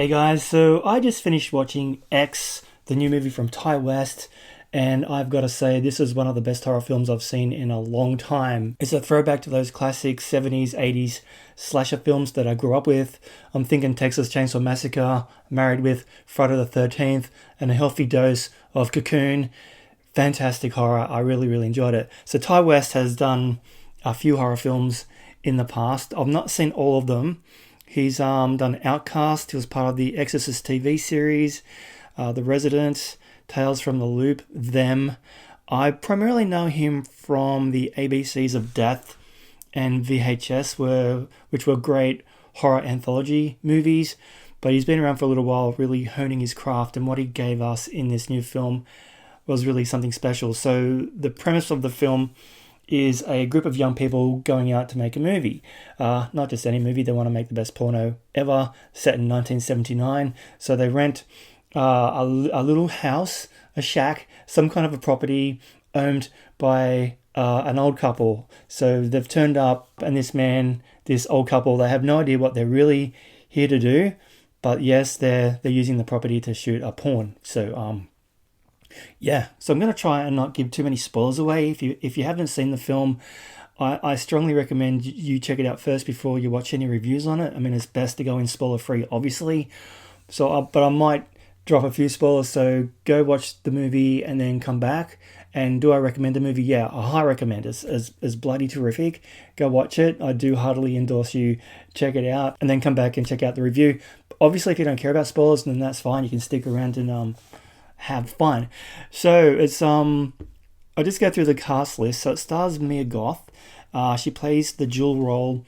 Hey guys, so I just finished watching X, the new movie from Ty West, and I've got to say this is one of the best horror films I've seen in a long time. It's a throwback to those classic 70s, 80s slasher films that I grew up with. I'm thinking Texas Chainsaw Massacre, married with Friday the 13th, and a healthy dose of Cocoon. Fantastic horror. I really enjoyed it. So Ty West has done a few horror films in the past. I've not seen all of them. He's done Outcast. He was part of the Exorcist TV series, The Resident, Tales from the Loop, Them. I primarily know him from the ABCs of Death and VHS, which were great horror anthology movies. But he's been around for a little while, really honing his craft, and what he gave us in this new film was really something special. So the premise of the film is a group of young people going out to make a movie. Not just any movie, they want to make the best porno ever, set in 1979. So they rent a little house, a shack, some kind of a property owned by an old couple. So they've turned up, and this old couple, they have no idea what they're really here to do. But yes, they're using the property to shoot a porn. So so I'm going to try and not give too many spoilers away. If you haven't seen the film, I strongly recommend you check it out first before you watch any reviews on it. I mean, it's best to go in spoiler free, obviously. But I might drop a few spoilers, so go watch the movie and then come back. And do I recommend the movie? Yeah, I highly recommend it. It's bloody terrific. Go watch it. I do heartily endorse you check it out and then come back and check out the review. Obviously, if you don't care about spoilers, then that's fine. You can stick around and have fun. So it's I'll just go through the cast list. So it stars Mia Goth. She plays the dual role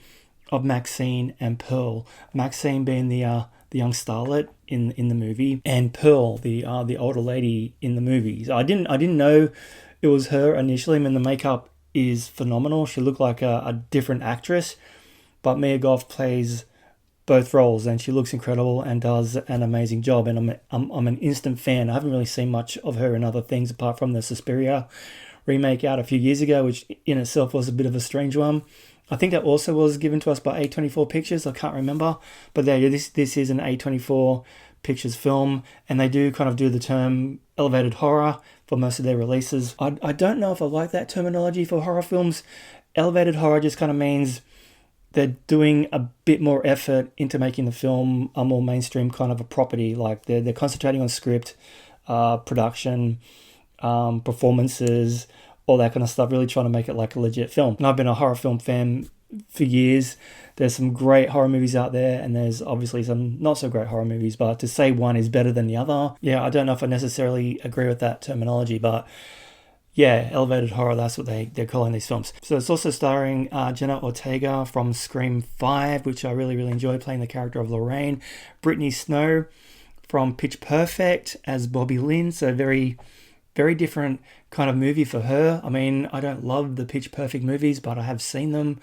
of Maxine and Pearl. Maxine being the young starlet in the movie, and Pearl the older lady in the movies. I didn't know it was her initially. I mean, the makeup is phenomenal. She looked like a different actress, but Mia Goth plays both roles, and she looks incredible and does an amazing job. And I'm an instant fan. I haven't really seen much of her in other things apart from the Suspiria remake out a few years ago, which in itself was a bit of a strange one. I think that also was given to us by A24 Pictures. I can't remember, but this is an A24 Pictures film, and they do kind of do the term elevated horror for most of their releases. I don't know if I like that terminology for horror films. Elevated horror just kind of means they're doing a bit more effort into making the film a more mainstream kind of a property. Like they're concentrating on script, production, performances, all that kind of stuff, really trying to make it like a legit film. And I've been a horror film fan for years. There's some great horror movies out there, and there's obviously some not so great horror movies, but to say one is better than the other, yeah, I don't know if I necessarily agree with that terminology, but yeah, elevated horror, that's what they're calling these films. So it's also starring Jenna Ortega from Scream 5, which I really enjoy, playing the character of Lorraine. Brittany Snow from Pitch Perfect as Bobby Lynn. So very different kind of movie for her. I mean, I don't love the Pitch Perfect movies, but I have seen them.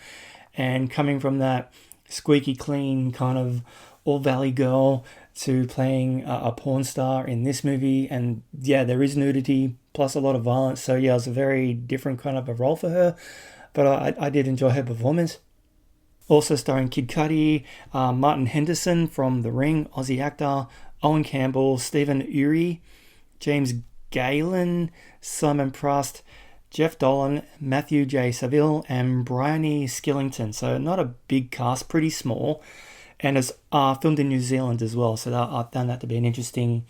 And coming from that squeaky clean kind of All Valley girl to playing a porn star in this movie. And yeah, there is nudity plus a lot of violence. So yeah, it was a very different kind of a role for her. But I did enjoy her performance. Also starring Kid Cudi, Martin Henderson from The Ring, Aussie actor, Owen Campbell, Stephen Ury, James Galen, Simon Prust, Jeff Dolan, Matthew J. Saville, and Bryony Skillington. So not a big cast, pretty small. And it's filmed in New Zealand as well. So I found that to be an interesting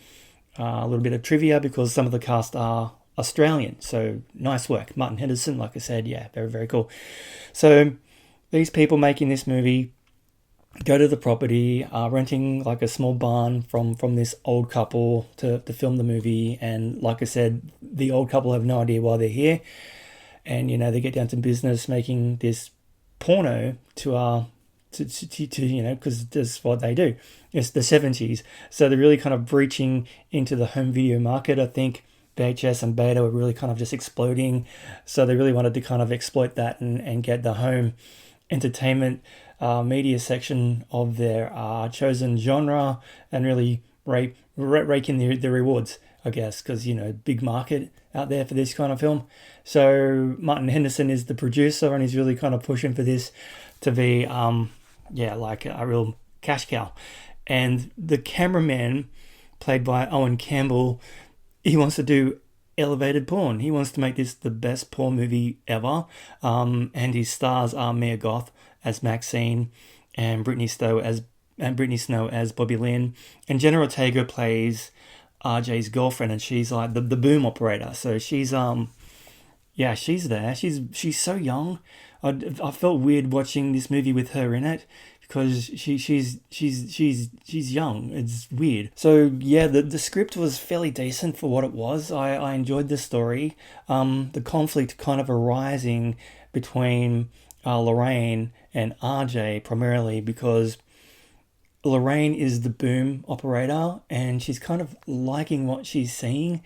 little bit of trivia, because some of the cast are Australian. So nice work. Martin Henderson, like I said, yeah, very cool. So these people making this movie go to the property, renting like a small barn from this old couple to film the movie. And like I said, the old couple have no idea why they're here. And, they get down to business making this porno to because that's what they do. It's the 70s. So they're really kind of breaching into the home video market. I think VHS and Beta were really kind of just exploding. So they really wanted to kind of exploit that and get the home entertainment media section of their chosen genre and really rake in the rewards, I guess, because, big market out there for this kind of film. So Martin Henderson is the producer, and he's really kind of pushing for this to be like a real cash cow. And the cameraman, played by Owen Campbell, he wants to do elevated porn. He wants to make this the best porn movie ever. And his stars are Mia Goth as Maxine, and Brittany Snow as Bobby Lynn, and Jenna Ortega plays RJ's girlfriend, and she's like the boom operator. So she's she's there. She's so young. I felt weird watching this movie with her in it because she's young. It's weird. So yeah, the script was fairly decent for what it was. I enjoyed the story. The conflict kind of arising between Lorraine and RJ primarily because Lorraine is the boom operator and she's kind of liking what she's seeing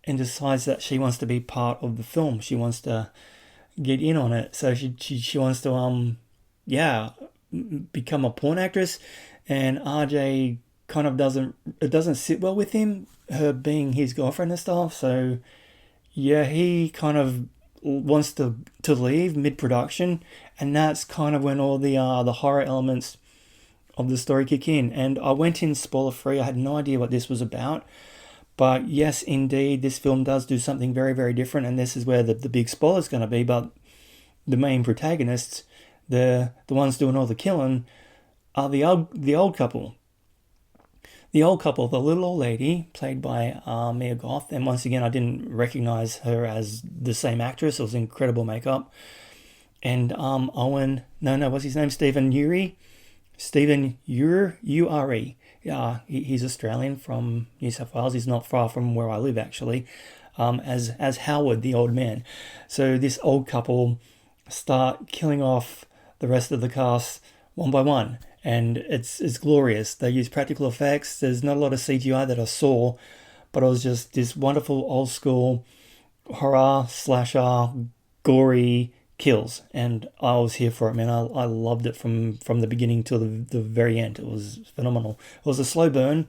and decides that she wants to be part of the film. She wants to get in on it. So she wants to become a porn actress, and RJ kind of doesn't sit well with him, her being his girlfriend and stuff. So yeah, he kind of wants to leave mid-production, and that's kind of when all the horror elements of the story kick in. And I went in spoiler free. I had no idea what this was about, but yes, indeed, this film does do something very, very different, and this is where the big spoiler is going to be. But the main protagonists, the ones doing all the killing, are the old couple. The old couple, the little old lady, played by Mia Goth, and once again, I didn't recognize her as the same actress. It was incredible makeup. And what's his name? Stephen Ure. Yeah, he's Australian from New South Wales. He's not far from where I live, actually, as Howard, the old man. So this old couple start killing off the rest of the cast one by one, and it's glorious. They use practical effects. There's not a lot of CGI that I saw, but it was just this wonderful old school horror slasher gory kills, and I was here for it, man. I loved it from the beginning till the very end. It was phenomenal. It was a slow burn.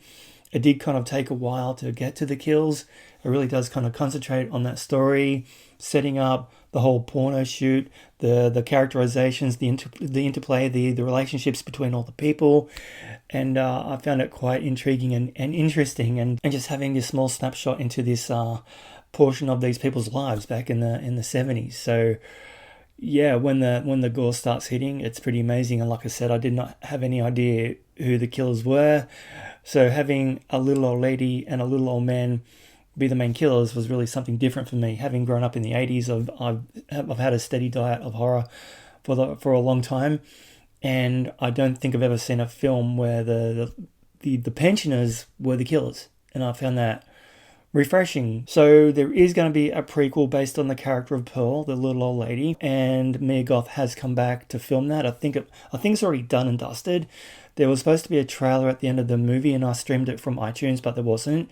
It did kind of take a while to get to the kills. It really does kind of concentrate on that story, setting up the whole porno shoot, the characterizations, the interplay, the relationships between all the people, and I found it quite intriguing and interesting, and just having this small snapshot into this portion of these people's lives back in the 70s. So yeah, when the gore starts hitting, it's pretty amazing. And like I said, I did not have any idea who the killers were. So having a little old lady and a little old man be the main killers was really something different for me. Having grown up in the 80s, I've had a steady diet of horror for a long time, and I don't think I've ever seen a film where the pensioners were the killers, and I found that refreshing. So there is going to be a prequel based on the character of Pearl, the little old lady, and Mia Goth has come back to film that. I think it's already done and dusted. There was supposed to be a trailer at the end of the movie, and I streamed it from iTunes, but there wasn't.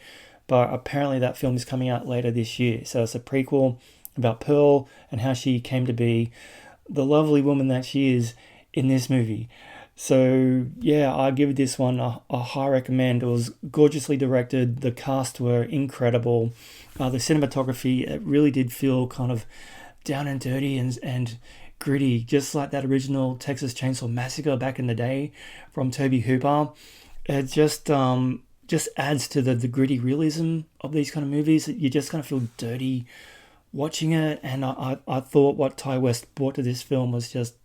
But apparently that film is coming out later this year. So it's a prequel about Pearl and how she came to be the lovely woman that she is in this movie. So yeah, I give this one a high recommend. It was gorgeously directed. The cast were incredible. The cinematography, it really did feel kind of down and dirty and gritty, just like that original Texas Chainsaw Massacre back in the day from Tobe Hooper. It just adds to the gritty realism of these kind of movies. You just kind of feel dirty watching it. And I thought what Ty West brought to this film was just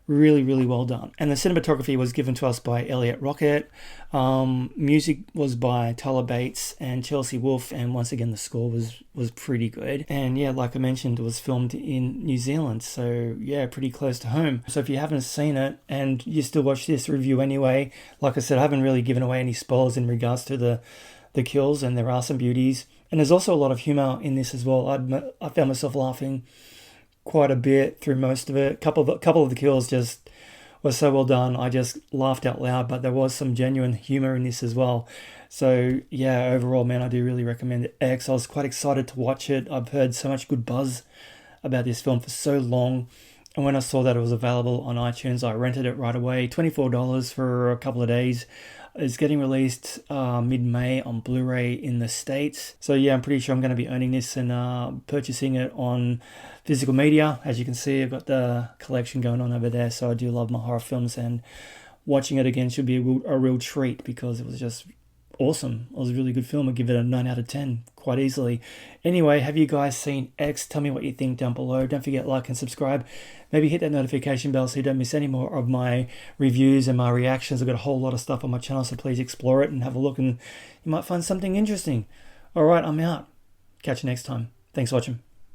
really, really well done. And the cinematography was given to us by Elliot Rocket. Music was by Tyler Bates and Chelsea Wolfe, and once again the score was pretty good. And yeah, like I mentioned, it was filmed in New Zealand, so yeah, pretty close to home. So if you haven't seen it and you still watch this review anyway, like I said, I haven't really given away any spoilers in regards to the kills, and there are some beauties. And there's also a lot of humor in this as well. I found myself laughing quite a bit through most of it. Couple of the kills just were so well done. I just laughed out loud, but there was some genuine humor in this as well. So yeah, overall, man, I do really recommend X. I was quite excited to watch it. I've heard so much good buzz about this film for so long, and when I saw that it was available on iTunes, I rented it right away. $24 for a couple of days. It's getting released mid-May on Blu-ray in the States. So yeah, I'm pretty sure I'm going to be owning this and purchasing it on physical media. As you can see, I've got the collection going on over there. So I do love my horror films, and watching it again should be a real treat because it was just awesome. It was a really good film. I'd give it a 9 out of 10 quite easily. Anyway, have you guys seen X? Tell me what you think down below. Don't forget, like and subscribe. Maybe hit that notification bell so you don't miss any more of my reviews and my reactions. I've got a whole lot of stuff on my channel, so please explore it and have a look, and you might find something interesting. All right, I'm out. Catch you next time. Thanks for watching.